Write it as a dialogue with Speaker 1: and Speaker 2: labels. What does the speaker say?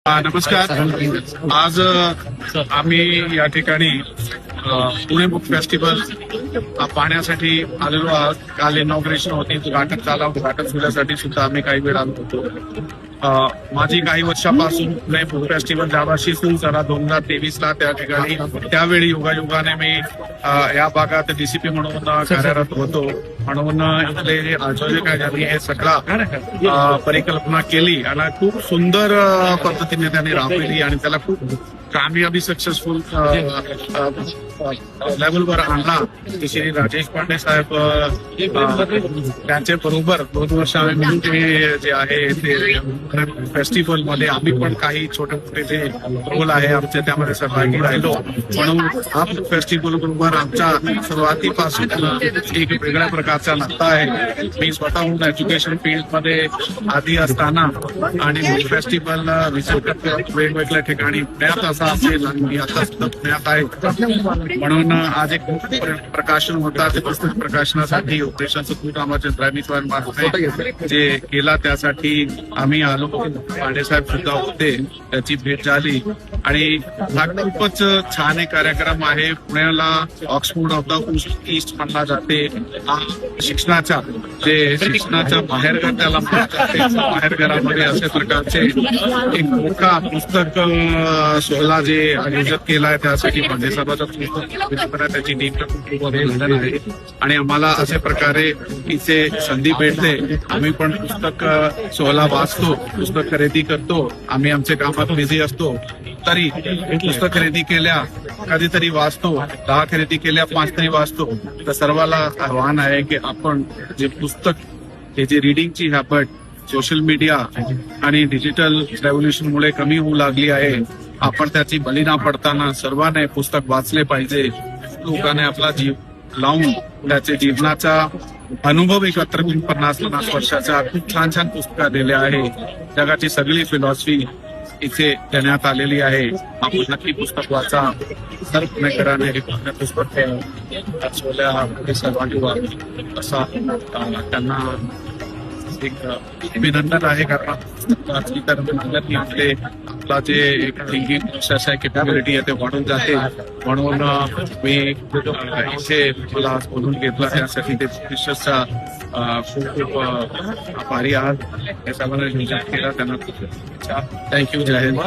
Speaker 1: नमस्कार. आज आम्ही या ठिकाणी पुणे बुक फेस्टिवल पाहण्यासाठी आलेलो आहोत. काल इनॉग्रेशन होती, उद्घाटन झाला. उद्घाटन झाल्यासाठी सुद्धा आम्ही काही वेळ आलो होतो. माझी काही वर्षापासून पुणे बुक फेस्टिवल ज्यावर्षी सुरू झाला 2023ला, त्या ठिकाणी त्यावेळी योगायोगाने मी या भागात डीसीपी म्हणून कार्यरत होतो. म्हणून इथले आयोजक यांनी हे सगळा परिकल्पना केली आणि खूप सुंदर पद्धतीने त्यांनी राबवली आणि त्याला खूप कामयाबी सक्सेसफुल लेवलवर आणला. श्री राजेश पांडे साहेब त्यांच्या बरोबर 2 वर्ष आम्ही ते जे आहे ते फेस्टिवल मध्ये आम्ही पण काही छोटे मोठे जे रोल आहे आमचे त्यामध्ये सहभागी राहिलो. म्हणून हा फेस्टिवल बरोबर आमच्या सुरुवातीपासून एक वेगळ्या प्रकारचा नाता आहे. मी स्वतःहून एज्युकेशन फील्ड मध्ये आधी असताना आणि फेस्टिवल विजिट करत वेगवेगळ्या ठिकाणी पुण्यात असा असेल आणि मी आता सुद्धा पुण्यात आहे. म्हणून आज एक प्रकाशन होता. ते पुस्तक प्रकाशनासाठी ऑपरेशनचं खूप कामाचे ड्रायव्हिंग जे केला त्यासाठी आम्ही आलो. पांडेसाहेब सुद्धा होते, त्याची भेट झाली आणि हा खूपच छान एक कार्यक्रम आहे. पुण्याला ऑक्सफोर्ड ऑफ द ईस्ट म्हणला जाते. शिक्षणाच्या बाहेरघर त्याला बाहेरघरामध्ये अशा प्रकारचे एक मोठा पुस्तक सोहळा जे आयोजित केलाय त्यासाठी पांडेसाहेबांचं पुस्तक त्याची टीम खूप अभिनंदन आहे. आणि आम्हाला अशा प्रकारे इथे संधी भेटते. आम्ही पण पुस्तक सोहळा वाचतो, पुस्तक खरेदी करतो. आम्ही आमच्या कामात बिझी असतो तरी पुस्तक खरेदी केल्या कधीतरी वाचतो, 10 खरेदी केल्या 5 तरी वाचतो. तर सर्वांना आव्हान आहे की आपण जे पुस्तक हे जे रिडिंगची हॅबिट सोशल मीडिया आणि डिजिटल रेव्होल्युशनमुळे कमी होऊ लागली आहे. आपण त्याची बळी न पडताना सर्वांनी पुस्तक वाचले पाहिजे. लोकांनी आपला जीव लावून त्याचे जीवनाचा अनुभव एकत्र करून 50 वर्षाच्या खूप छान छान पुस्तकं दिले आहे. जगाची सगळी फिलॉसॉफी इथे देण्यात आलेली आहे. आपण नक्की पुस्तक वाचा. सर्व पुणेकरांनी हे पुस्तक वाचवल्या सर्वांनी असा त्यांना एक अभिनंदन आहे. कारण आपले आपला जे थिंकिंग प्रोसेस आहे, कॅपॅबिलिटी आहे ते वाढून जाते. म्हणून मी इथे मला बोलून घेतला त्यासाठी ते विशेषचा खूप खूप आभारी आहात. या सर्वांना नियोजन केला त्यांना खूप थँक्यू. जय हिंद.